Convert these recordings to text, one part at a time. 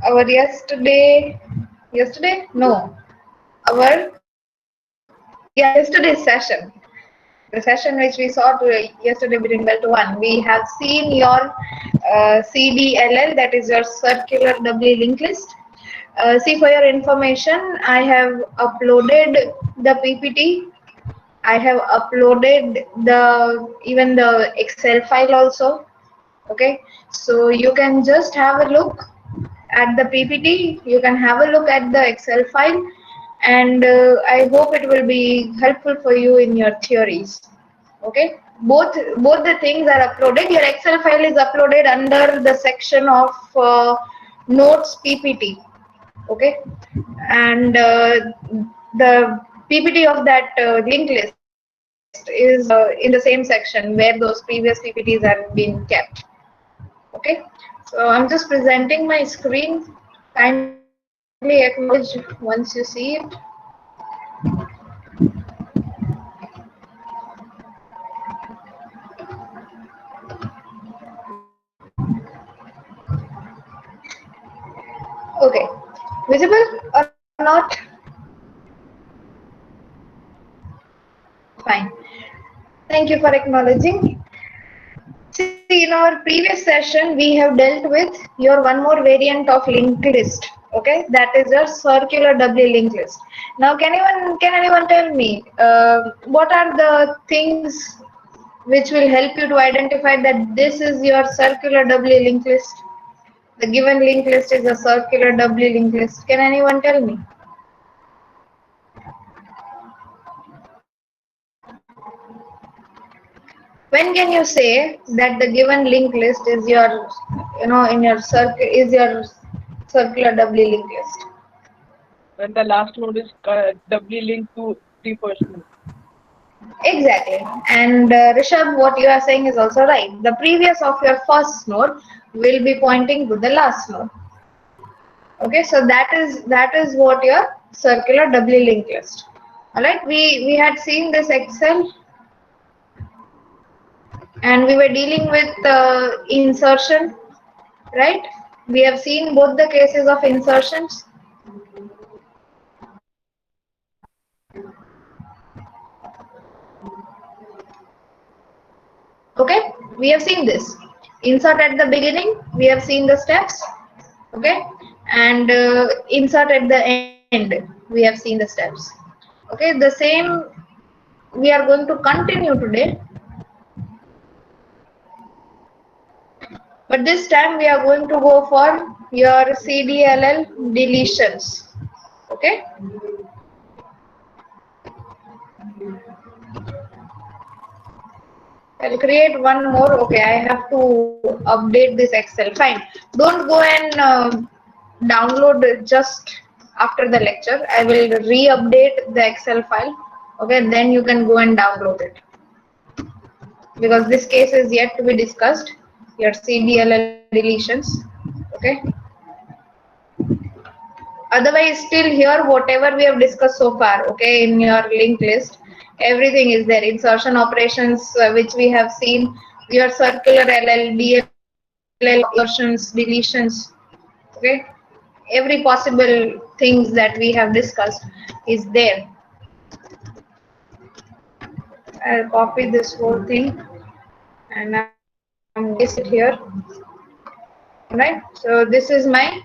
our yesterday? No, our yesterday's session. The session which we saw yesterday between 12 to 1, we have seen your CDLL, that is your circular doubly linked list. See, for your information, I have uploaded the PPT. I have uploaded even the Excel file also. Okay, so you can just have a look at the PPT. You can have a look at the Excel file, and I hope it will be helpful for you in your theories. Okay, both the things are uploaded. Your Excel file is uploaded under the section of notes PPT. Okay, and the PPT of that linked list is in the same section where those previous PPTs have been kept. Okay, so I'm just presenting my screen. Kindly acknowledge once you see it. Okay, visible or not? Fine. Thank you for acknowledging. See, in our previous session, we have dealt with your one more variant of linked list. Okay, that is your circular doubly linked list. Now, can anyone tell me what are the things which will help you to identify that this is your circular doubly linked list? The given linked list is a circular doubly linked list. Can anyone tell me? When can you say that the given linked list is your, in your circle is your circular doubly linked list? When the last node is doubly linked to the first node. Exactly. And Rishabh, what you are saying is also right. The previous of your first node will be pointing to the last node. Okay, so that is what your circular doubly linked list. All right, we had seen this Excel, and we were dealing with insertion, right? We have seen both the cases of insertions. Okay, we have seen this. Insert at the beginning, we have seen the steps. Okay, and insert at the end, we have seen the steps. Okay, the same we are going to continue today, but this time we are going to go for your CDLL deletions. Okay, I'll create one more. Okay, I have to update this Excel. Fine. Don't go and download it just after the lecture. I will re-update the Excel file. Okay, then you can go and download it, because this case is yet to be discussed. Your CDLL deletions. Okay. Otherwise, still here, whatever we have discussed so far, okay, in your linked list, everything is there. Insertion operations, which we have seen, your circular LL, DLL, insertions, deletions, okay, every possible things that we have discussed is there. I'll copy this whole thing and I'm going to paste it here. Right, so this is my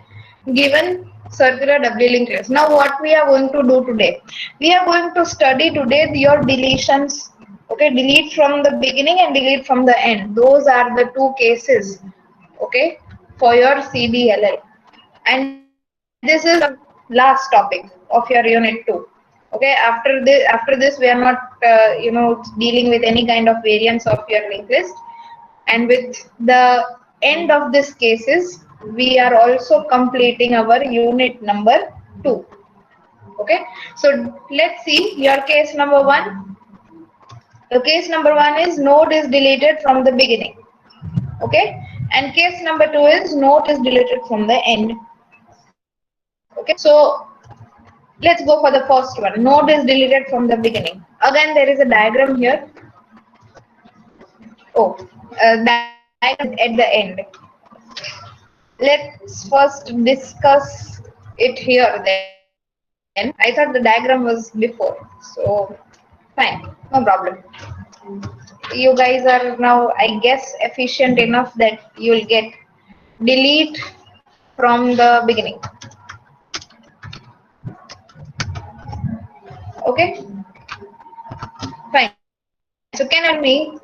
given circular doubly linked list. Now what we are going to do today, we are going to study today your deletions. Okay, delete from the beginning and delete from the end. Those are the two cases, okay, for your CDLL. And this is the last topic of your unit 2. Okay, after this we are not dealing with any kind of variants of your linked list. And with the end of this cases, we are also completing our unit number 2. Okay, so let's see your case number 1. The case number 1 is node is deleted from the beginning. Okay, and case number 2 is node is deleted from the end. Okay, so let's go for the first one. Node is deleted from the beginning. Again, there is a diagram here. Oh, diagram at the end. let's first discuss it here then. I thought the diagram was before, so fine, no problem. You guys are now, I guess, efficient enough that you'll get delete from the beginning. Okay, fine. So can you tell me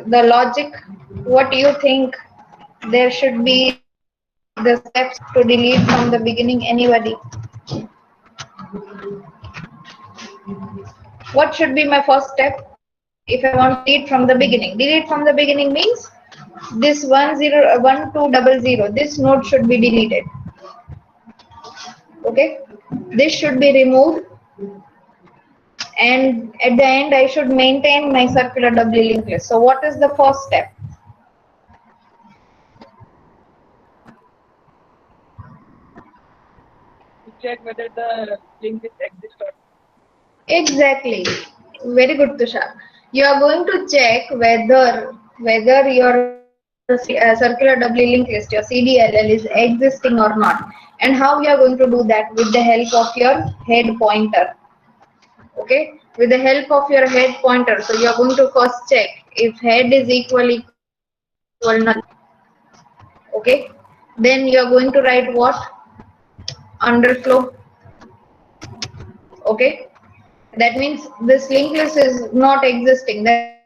the logic? What do you think there should be the steps to delete from the beginning? Anybody? What should be my first step if I want to delete from the beginning? Delete from the beginning means this 1200, this node should be deleted. Okay, this should be removed, and at the end I should maintain my circular doubly linked list. So what is the first step? To check whether the link is exist or Exactly. Very good, Tushar. You are going to check whether your circular doubly linked list, your CDLL, is existing or not, and how you are going to do that with the help of your head pointer. Okay, with the help of your head pointer. So you are going to first check if head is equal null. Okay, then you are going to write what? Underflow. Okay, that means this linked list is not existing. Then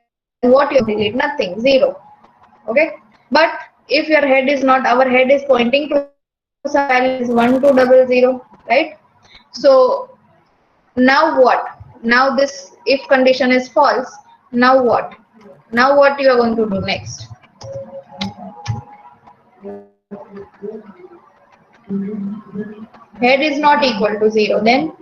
what you delete? Nothing, zero. Okay, but if your head is not, our head is pointing to some value that is 1200, right? So now what? Now this if condition is false. Now what? Now what you are going to do next? Head is not equal to 0. Then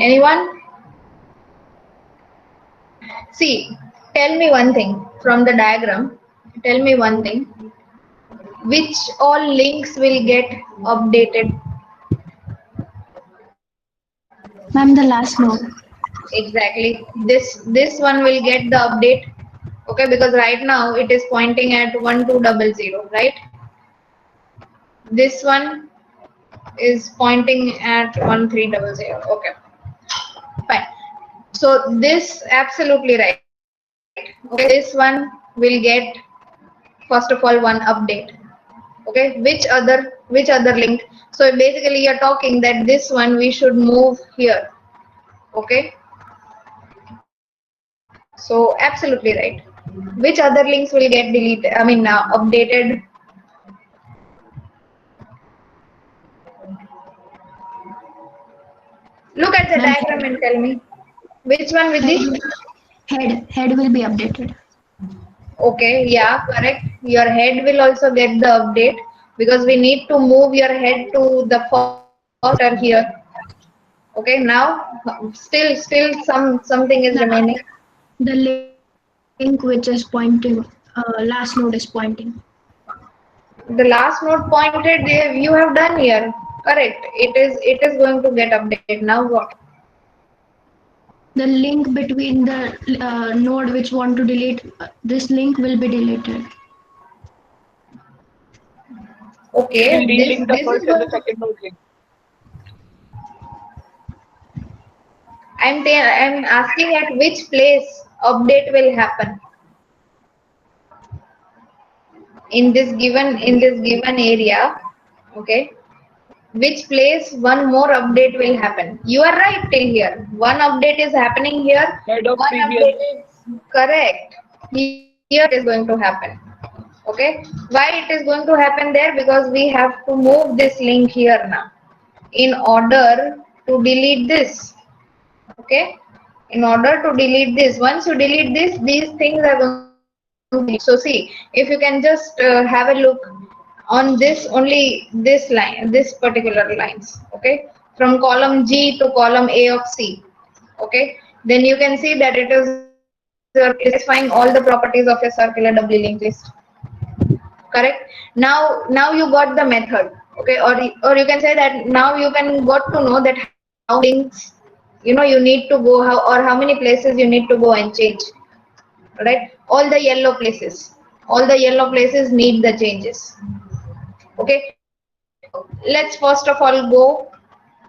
anyone? See, tell me one thing from the diagram. Tell me one thing. Which all links will get updated? Ma'am, the last node. Exactly. This one will get the update. Okay, because right now it is pointing at 1200, right? This one is pointing at 1300. Okay, fine. So this absolutely right. Okay, this one will get first of all one update. Okay, which other link? So basically you're talking that this one we should move here. Okay, so absolutely right. Which other links will get deleted? I mean updated. Look at the Ma'am, diagram and tell me which one with head, the. head will be updated. Okay, yeah, correct. Your head will also get the update because we need to move your head to the first here. Okay, now still something is remaining. The link which is pointing, last node is pointing. The last node pointed you have done here. Correct. It is going to get updated. Now what? The link between the node which want to delete this link will be deleted. it will Okay, this relink the this is first and the going to. second node link. I'm asking at which place update will happen in this given area. Okay, which place one more update will happen? You are right till here. One update is happening here. Head of One previous. update is correct. Here it is going to happen. Okay, why it is going to happen there? Because we have to move this link here now in order to delete this. Okay, in order to delete this, once you delete this, these things are going to delete. So see, if you can just have a look on this, only this line, this particular lines. Okay, from column G to column A of C. Okay, then you can see that it is satisfying all the properties of a circular doubly linked list. Correct. Now you got the method. Okay, or you can say that now you can got to know that how links you need to go, how many places you need to go and change, right? All the yellow places need the changes. Okay, let's first of all go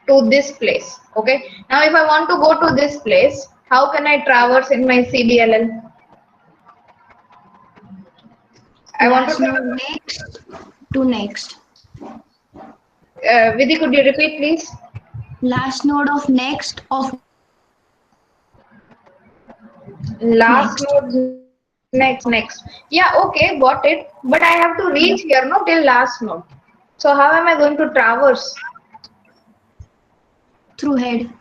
to this place. Okay, now if I want to go to this place, how can I traverse in my CDLL? I want Last to node next to next. Vidhi, could you repeat please? Last node of Last next. node next. Yeah, okay, got it. But I have to reach here, no, till last node. So how am I going to traverse? Through head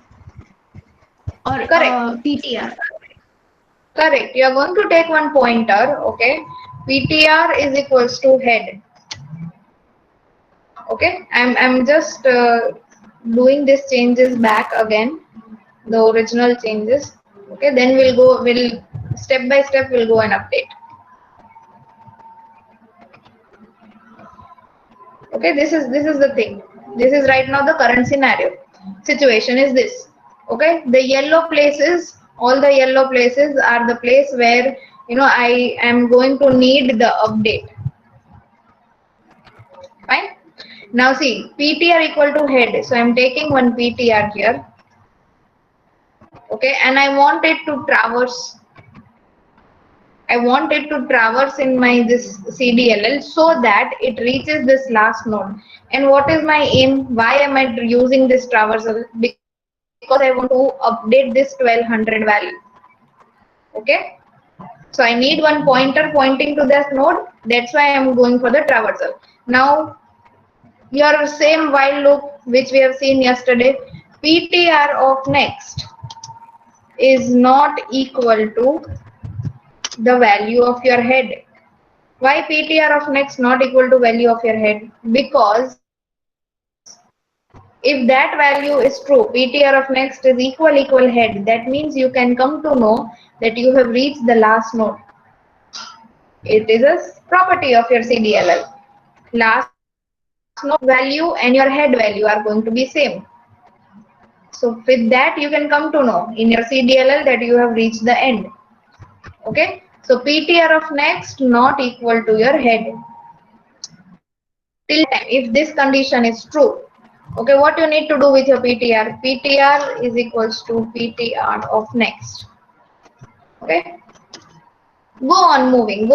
or Correct. PTR. Correct. You are going to take one pointer, okay? PTR is equals to head. Okay, I'm just doing these changes back again, the original changes. Okay, then we'll step by step we'll go and update. Okay, this is the thing. This is right now the current scenario. Situation is this. Okay, the yellow places, all the yellow places are the place where I am going to need the update. Fine. Now see, PTR equal to head. So I'm taking one PTR here. Okay, and I want it to traverse. I want it to traverse in my this CDLL so that it reaches this last node. And what is my aim? Why am I using this traversal? Because I want to update this 1200 value. Okay. So I need one pointer pointing to that node. That's why I'm going for the traversal. Now your same while loop which we have seen yesterday, PTR of next is not equal to the value of your head. Why PTR of next not equal to value of your head? Because if that value is true, PTR of next is equal head, that means you can come to know that you have reached the last node. It is a property of your CDLL. Last node value and your head value are going to be same. So with that you can come to know in your CDLL that you have reached the end. Okay. So PTR of next not equal to your head. Till time, if this condition is true, okay, what you need to do with your PTR? PTR is equals to PTR of next. Okay. Go on moving.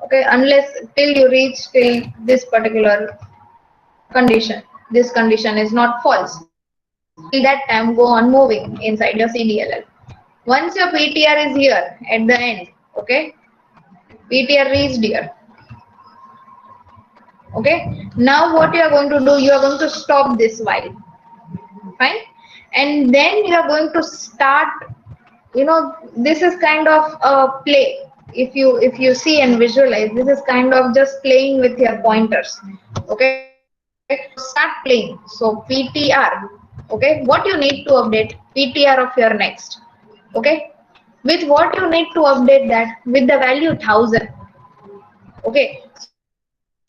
Okay, unless till you reach till this particular condition. This condition is not false. Till that time, go on moving inside your CDLL. Once your PTR is here at the end, okay, PTR reached here. Okay, now what you are going to do, you are going to stop this while. Fine, and then you are going to start, this is kind of a play. If you see and visualize, this is kind of just playing with your pointers. Okay, start playing. So PTR, okay, what you need to update? PTR of your next. Okay, with what you need to update that? With the value 1000. Okay,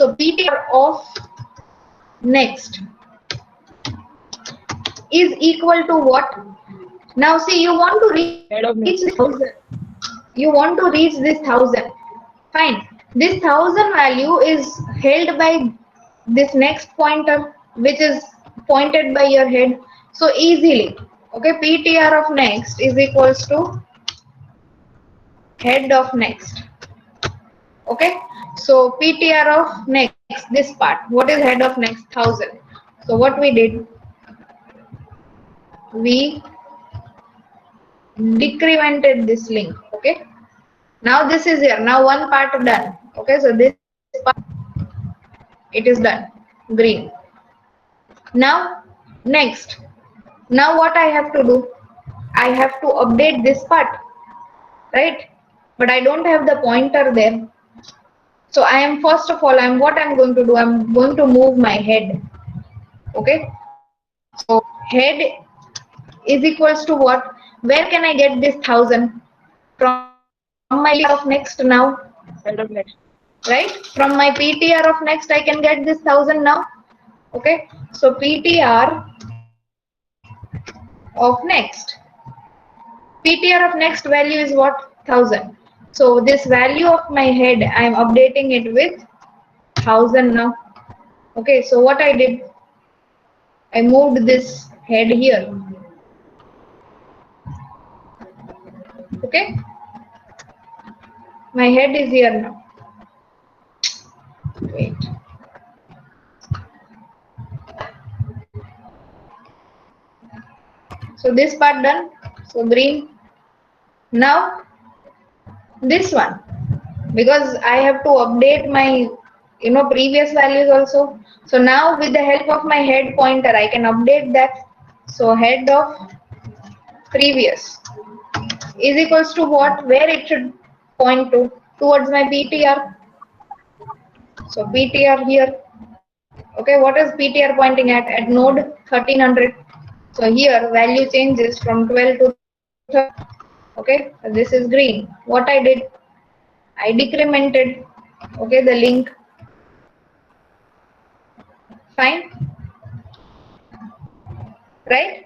so PTR of next is equal to what? Now see, you want to reach Head of this next. 1000. You want to reach this 1000. Fine. This 1000 value is held by this next pointer, which is pointed by your head. So easily, okay, PTR of next is equals to head of next. Okay. So PTR of next, this part. What is head of next? 1000. So what we did? We decremented this link. Okay. Now this is here. Now one part done. Okay. So this part, it is done. Green. Now next. Now what I have to do? I have to update this part. Right. But I don't have the pointer there. So I am first of all, what I'm going to do? I'm going to move my head. Okay. So head is equals to what? Where can I get this 1000? From my PTR of next now. Head of next. Right? From my PTR of next, I can get this 1000 now. Okay. So PTR of next. PTR of next value is what? 1000. So this value of my head, I am updating it with 1000 now. Okay, so what I did, I moved this head here. Okay, my head is here now. Wait. So this part done. So green. Now this one, because I have to update my previous values also. So now with the help of my head pointer, I can update that. So head of previous is equals to what? Where it should point to? Towards my PTR. So PTR here. Okay, what is PTR pointing at? At node 1300. So here value changes from 12 to 30. Okay, so this is green. What I did, I decremented, okay, the link. Fine, right?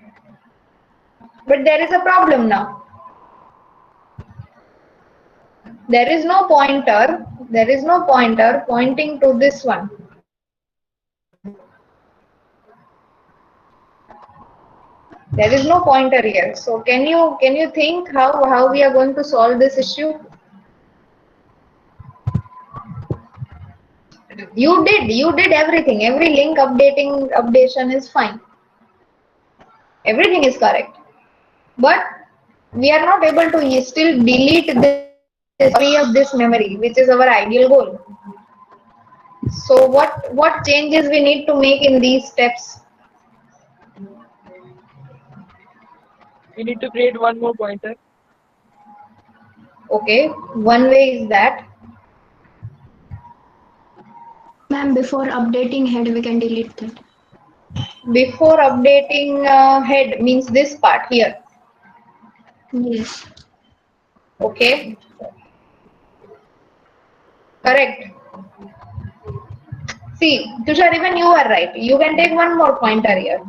But there is a problem now. There is no pointer. There is no pointer pointing to this one. There is no pointer here. So can you think how we are going to solve this issue? You did everything. Every link updation is fine. Everything is correct. But we are not able to still delete this free of this memory, which is our ideal goal. So what changes we need to make in these steps? We need to create one more pointer. Okay, one way is that. Ma'am, before updating head, we can delete that. Before updating head means this part here. Yes. Okay, correct. See, Tushar, even you are right. You can take one more pointer here.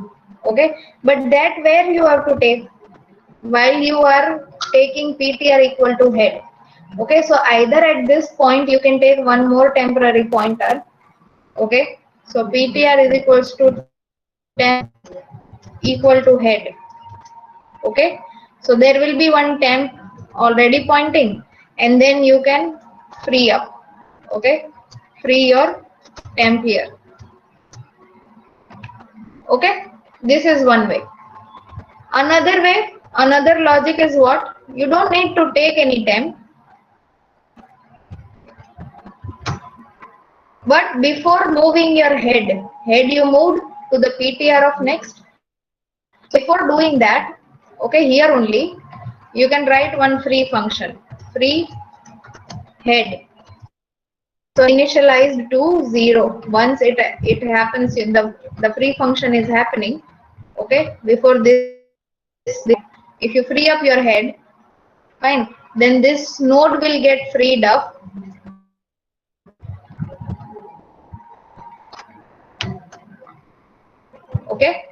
Okay, but that where you have to take while you are taking PTR equal to head. Okay, so either at this point you can take one more temporary pointer. Okay, so PTR is equals to 10 equal to head. Okay, so there will be one temp already pointing, and then you can free up. Okay, free your temp here. Okay, this is one way. Another way, another logic is what? You don't need to take any temp, but before moving your head you moved to the PTR of next. So before doing that, okay, here only you can write one free function, free head. So initialized to 0. Once it happens, the free function is happening. Okay, before this, if you free up your head, fine. Then this node will get freed up. Okay,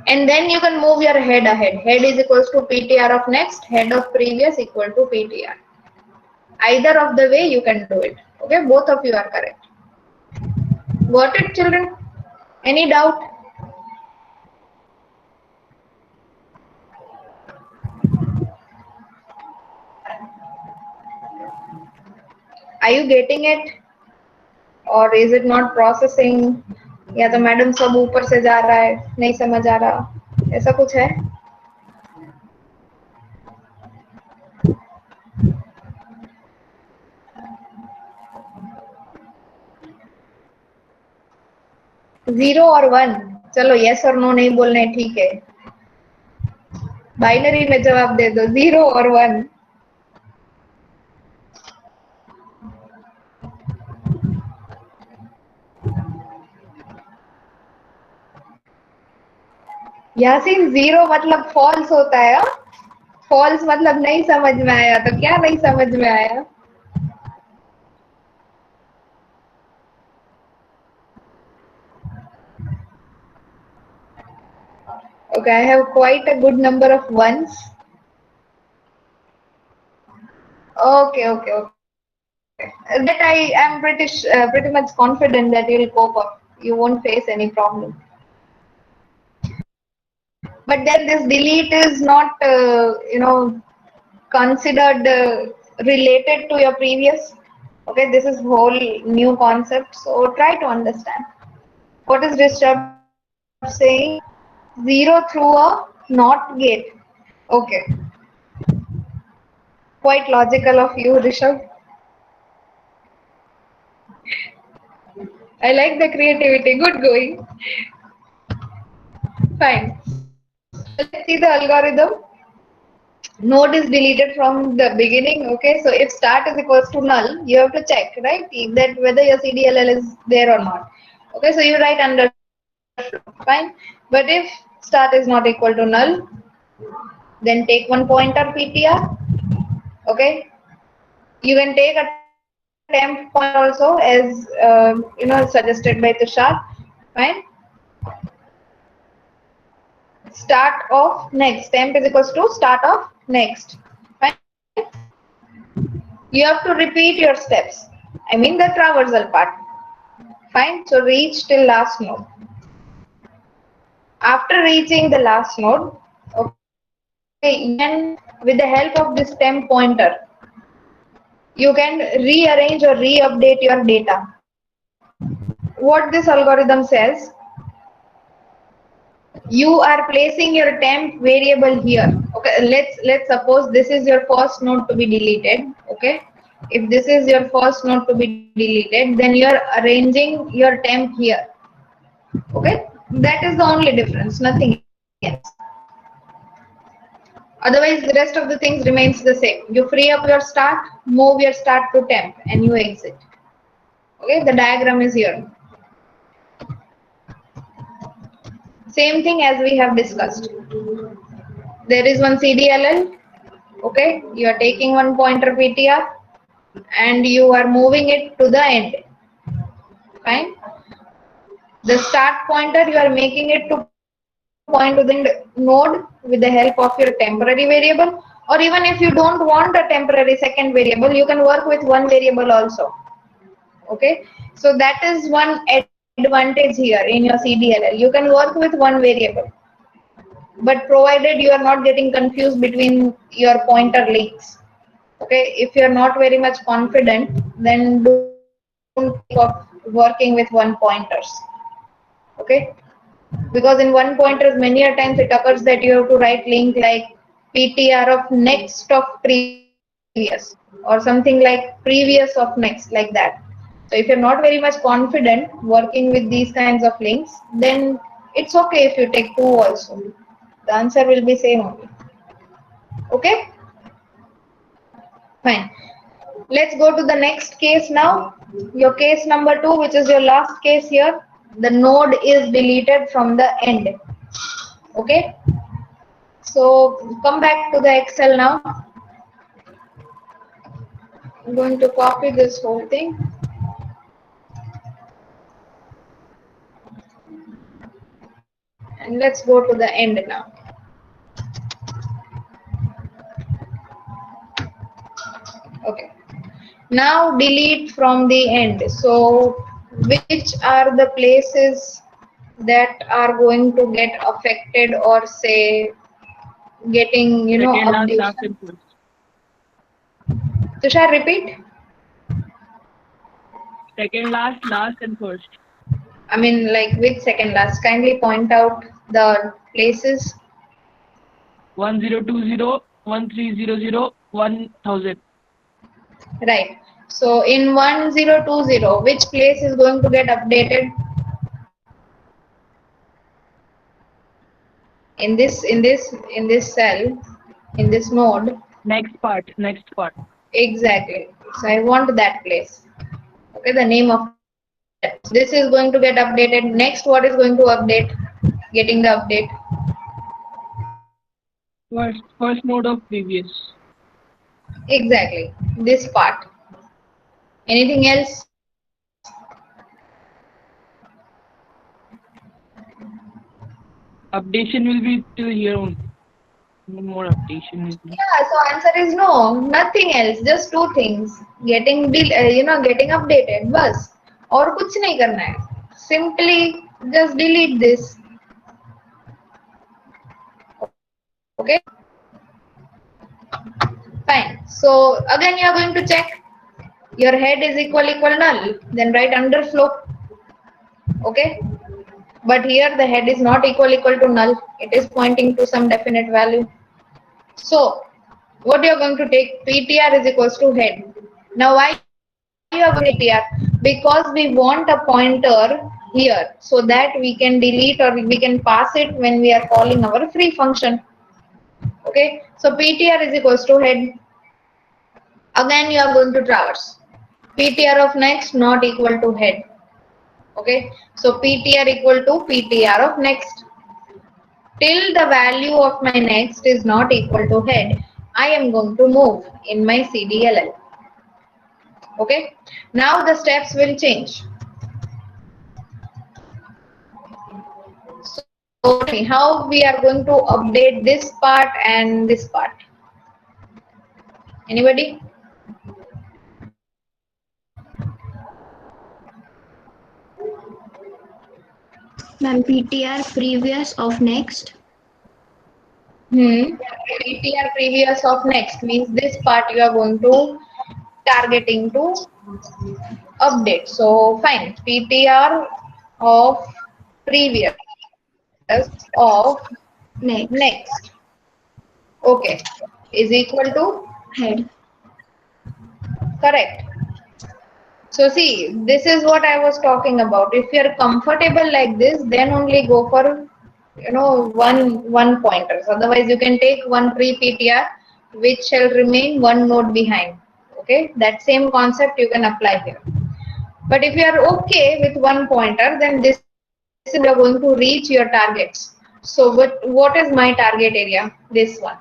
and then you can move your head ahead. Head is equals to PTR of next. Head of previous equal to PTR. Either of the way you can do it. Okay, both of you are correct. Got it, children? Any doubt? Are you getting it? और is it not processing, या तो madam सब ऊपर से जा रहा है, नहीं समझ आ रहा, ऐसा कुछ है? जीरो और वन, चलो यस और नो नहीं बोलना है, ठीक है, बाइनरी में जवाब दे दो, जीरो और वन. यासीन जीरो मतलब फॉल्स होता है. फॉल्स मतलब नहीं समझ में आया, तो क्या नहीं समझ में आया? Okay, I have quite a good number of ones. Okay. That I am pretty much confident that you'll cope up. You won't face any problem. But then this delete is not, considered related to your previous. Okay, this is whole new concept. So try to understand. What is Rishabh saying? Zero through a not gate. Okay, quite logical of you, Rishabh. I like the creativity. Good going. Fine. So let's see the algorithm. Node is deleted from the beginning. Okay, so if start is equals to null, you have to check, right, that whether your CDLL is there or not. Okay, so you write underflow. Fine. But if start is not equal to null, then take one pointer PTR. Okay, you can take a temp pointer also as suggested by Tushar. Fine. Start of next. Temp is equals to start of next. Fine. You have to repeat your steps. I mean the traversal part. Fine. So reach till last node. After reaching the last node, okay, you can, with the help of this temp pointer, you can rearrange or re-update your data. What this algorithm says, you are placing your temp variable here. Okay, let's suppose this is your first node to be deleted. Okay, if this is your first node to be deleted, then you are arranging your temp here. Okay, that is the only difference, nothing else. Otherwise, the rest of the things remains the same. You free up your start, move your start to temp, and you exit. Okay, the diagram is here. Same thing as we have discussed. There is one CDLL. Okay, you are taking one pointer PTR and you are moving it to the end. Fine. The start pointer, you are making it to point to the end node with the help of your temporary variable, or even if you don't want a temporary second variable, you can work with one variable also. Okay, so that is one advantage here in your CDLL. You can work with one variable, but provided you are not getting confused between your pointer links. Okay, if you are not very much confident, then don't think of working with one pointers. Okay, because in one pointers many a times it occurs that you have to write link like PTR of next of previous or something like previous of next, like that. So if you're not very much confident working with these kinds of links, then it's okay if you take two also. The answer will be same only. Okay, fine. Let's go to the next case now. Your case number 2, which is your last case here. The node is deleted from the end. Okay. So come back to the Excel now. I'm going to copy this whole thing. And let's go to the end now. Okay. Now delete from the end. So which are the places that are going to get affected or say getting, Second last, updated? last and first. Tushar, repeat. Second last, last and first. I mean, like which second last? Kindly point out the places. 1020, 1300, 1000. Right. So in 1020, which place is going to get updated? In this cell, in this node. Next part, next part. Exactly. So I want that place. Okay, the name of that. So this is going to get updated. Next, what is going to update? Getting the update. First node of previous. Exactly. This part. Anything else? Updation will be till here only. No more updation is there. Yeah, so answer is no, nothing else, just two things. Getting updated, बस. और कुछ नहीं करना है. Simply just delete this. Okay. Fine. So again you are going to check. Your head is equal null. Then write underflow. Okay. But here the head is not equal to null. It is pointing to some definite value. So what you are going to take, PTR is equals to head. Now why you are going to PTR? Because we want a pointer here so that we can delete or we can pass it when we are calling our free function. Okay, so PTR is equals to head. Again you are going to traverse. PTR of next not equal to head. Okay, so PTR equal to PTR of next. Till the value of my next is not equal to head, I am going to move in my CDLL. Okay, now the steps will change. So how we are going to update this part and this part? Anybody? Ma'am, PTR previous of next. PTR previous of next means this part you are going to targeting to update. So fine, PTR of previous of next. Okay, is equal to Head. correct. So see, this is what I was talking about. If you are comfortable like this, then only go for one pointers. Otherwise, you can take one pre-PTR which shall remain one node behind. Okay, that same concept you can apply here. But if you are okay with one pointer, then this is you are going to reach your targets. So what is my target area? This one.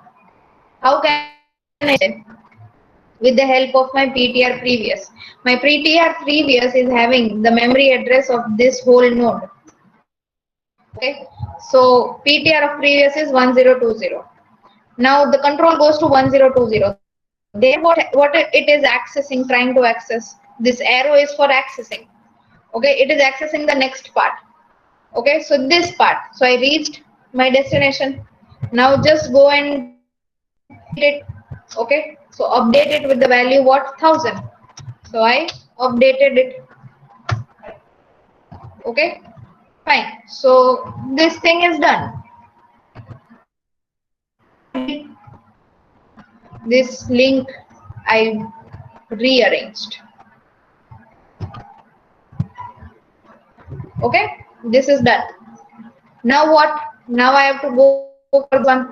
How can I say? With the help of my PTR previous. My PTR previous is having the memory address of this whole node. Okay, so PTR of previous is 1020. Now the control goes to 1020. There what it is accessing, trying to access. This arrow is for accessing. Okay, it is accessing the next part. Okay, so this part. So I reached my destination. Now just go and it. Okay, so update it with the value what 1000. So I updated it. Okay, fine. So this thing is done. This link I rearranged. Okay, this is done. Now what? Now I have to go for one.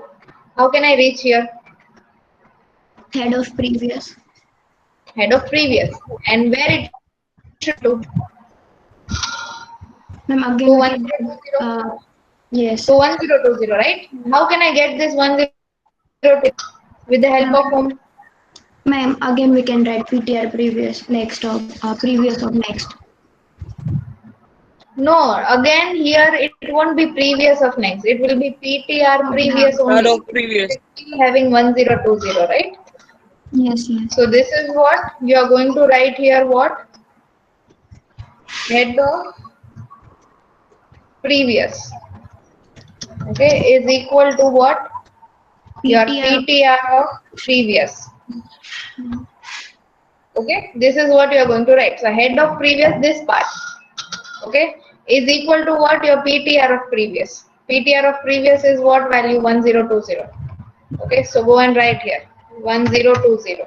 How can I reach here? Head of previous. Head of previous. And where it should do? Ma'am, again. To 1020. Yes. To 1020, right? How can I get this 1020 with the help of whom? Ma'am, again we can write PTR previous next of previous of next. No, again here it won't be previous of next. It will be PTR previous only. Hello, previous. Still having 1020, right? Yes, yes. So this is what you are going to write here. What? Head of previous. Okay, is equal to what? Your PTR of previous. Okay, this is what you are going to write. So head of previous, this part. Okay, is equal to what? Your PTR of previous. PTR of previous is what value? 1020. Okay, so go and write here 1020.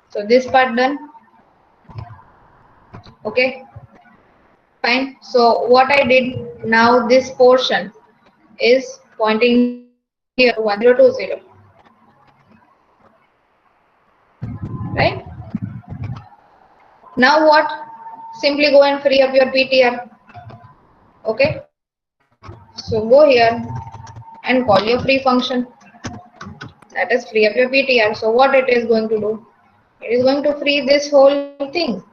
So this part done. Okay, fine. So what I did now, this portion is pointing here 1020. Right? Now what? Simply go and free up your PTR. Okay. So go here and call your free function. That is free up your PTR. So what it is going to do? It is going to free this whole thing.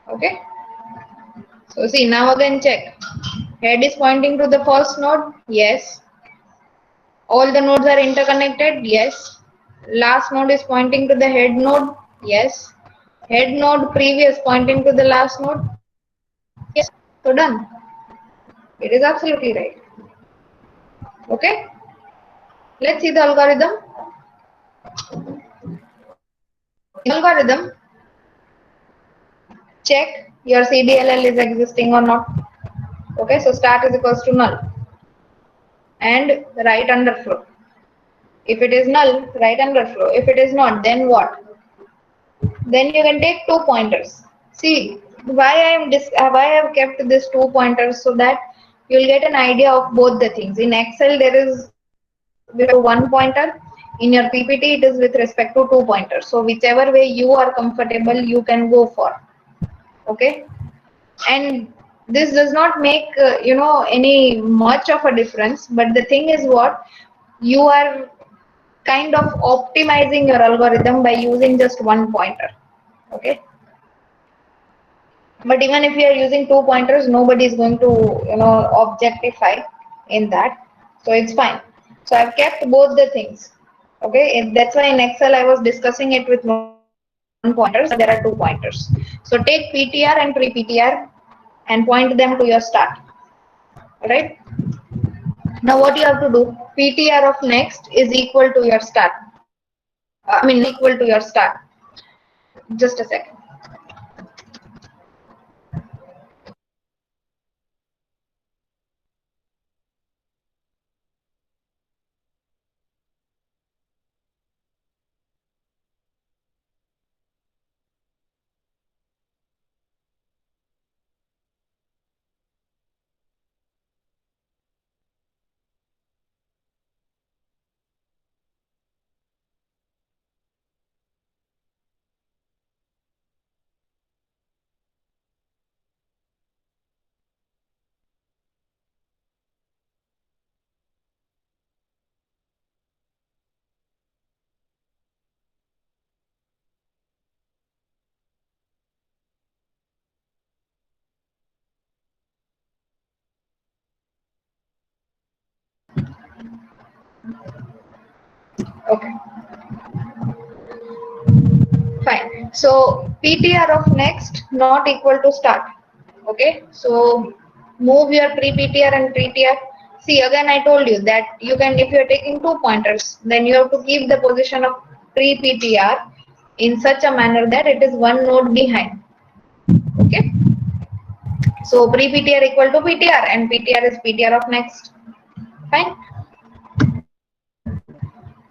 Okay. So see, now again check. Head is pointing to the first node. Yes. All the nodes are interconnected. Yes. Last node is pointing to the head node. Yes. Head node previous pointing to the last node. Yes. So done. It is absolutely right. Okay. Let's see the algorithm. In algorithm, check your CDLL is existing or not. Okay, so start is equals to null and write underflow. If it is null, write underflow. If it is not, then what? Then you can take 2 pointers. See why why I have kept this 2 pointers, so that you'll get an idea of both the things. In Excel there is with 1 pointer. In your PPT it is with respect to 2 pointers. So whichever way you are comfortable, you can go for. Okay, and this does not make any much of a difference. But the thing is what, you are kind of optimizing your algorithm by using just 1 pointer. Okay, but even if you are using 2 pointers, nobody is going to objectify in that, so it's fine. So I've kept both the things. Okay, that's why in Excel I was discussing it with 1 pointers. There are 2 pointers. So take PTR and pre-PTR and point them to your start. Right, now what you have to do, PTR of next is equal to your start. Equal to your start. Just a second. Okay, fine. So PTR of next not equal to start. Okay, so move your pre-PTR and PTR. See, again I told you that you can, if you are taking 2 pointers, then you have to keep the position of pre-PTR in such a manner that it is one node behind. Okay, so pre-PTR equal to PTR and PTR is PTR of next. Fine.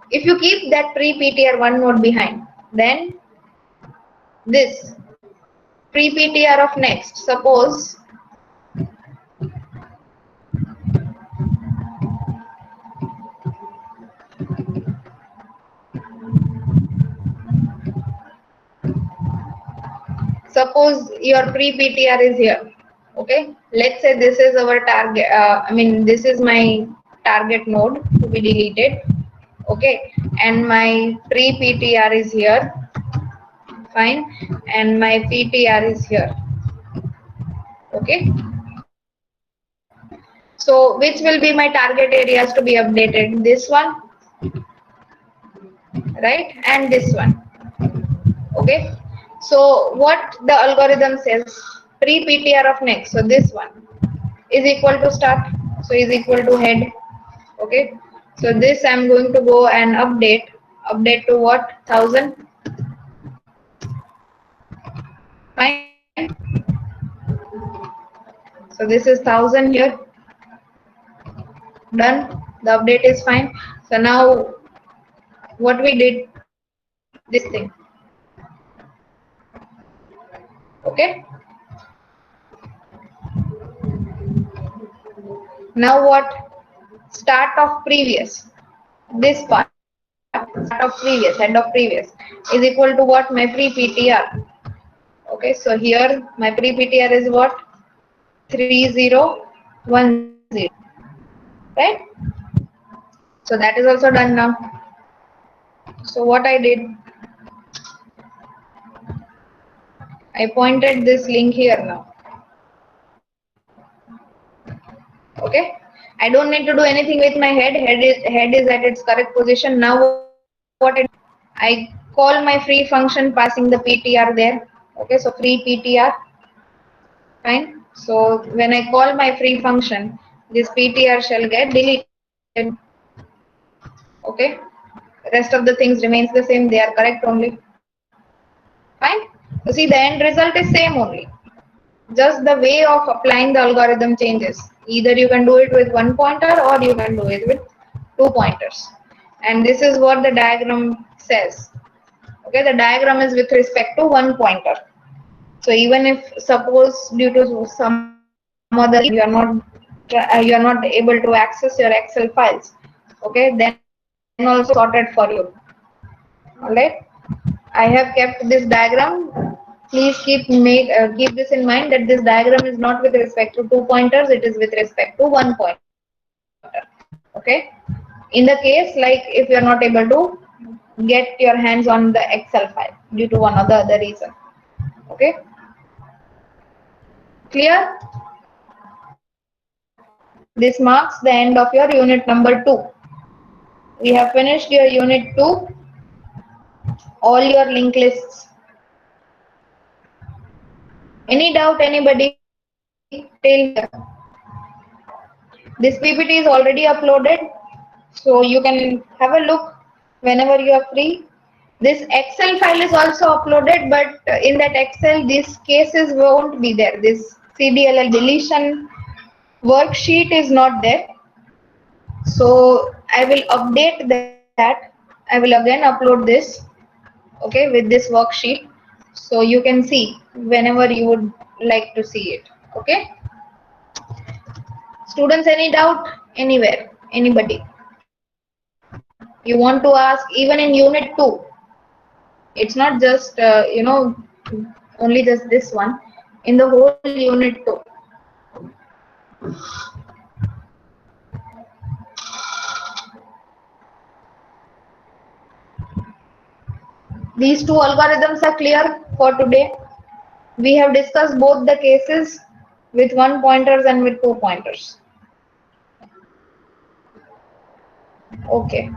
If you keep that pre-PTR one node behind, then this pre-PTR of next, suppose your pre-PTR is here. Okay, let's say this is our target, this is my target node to be deleted. Okay, and my pre-PTR is here. Fine, and my PTR is here. Okay, so which will be my target areas to be updated? This one, right, and this one. Okay, so what the algorithm says, pre-PTR of next, so this one is equal to start, so is equal to head. Okay, so this I'm going to go and update to what, 1000. Fine, so this is 1000 here. Done, the update is fine. So now what we did, this thing. Okay, now what, start of previous, this part, start of previous, head of previous is equal to what, my pre-PTR. Okay, so here my pre-PTR is what, 3010, right? So that is also done now. So what I did, I pointed this link here now. Okay, I don't need to do anything with my head. Head is at its correct position. Now what I call my free function passing the PTR there. Okay, so free PTR. Fine. So when I call my free function, this PTR shall get deleted. Okay. Rest of the things remains the same. They are correct only. Fine. You see, the end result is same only. Just the way of applying the algorithm changes. Either you can do it with one pointer or you can do it with 2 pointers. And this is what the diagram says. Okay, the diagram is with respect to 1 pointer. So even if suppose due to some other reason you are not able to access your Excel files, okay, then also sorted for you. All right. I have kept this diagram. Please keep this in mind that this diagram is not with respect to 2 pointers. It is with respect to 1 pointer. Okay. In the case like if you are not able to get your hands on the Excel file due to one or the other reason. Okay. Clear? This marks the end of your unit number 2. We have finished your unit 2. All your linked lists. Any doubt, anybody? Till here. This PPT is already uploaded, so you can have a look whenever you are free. This Excel file is also uploaded, but in that Excel, these cases won't be there. This CDLL deletion worksheet is not there. So I will update that. I will again upload this, okay, with this worksheet, so you can see whenever you would like to see it. Okay. Students, any doubt anywhere? Anybody? You want to ask even in unit 2? It's not just only just this one. In the whole unit 2. These two algorithms are clear for today. We have discussed both the cases with 1 pointers and with 2 pointers. Okay.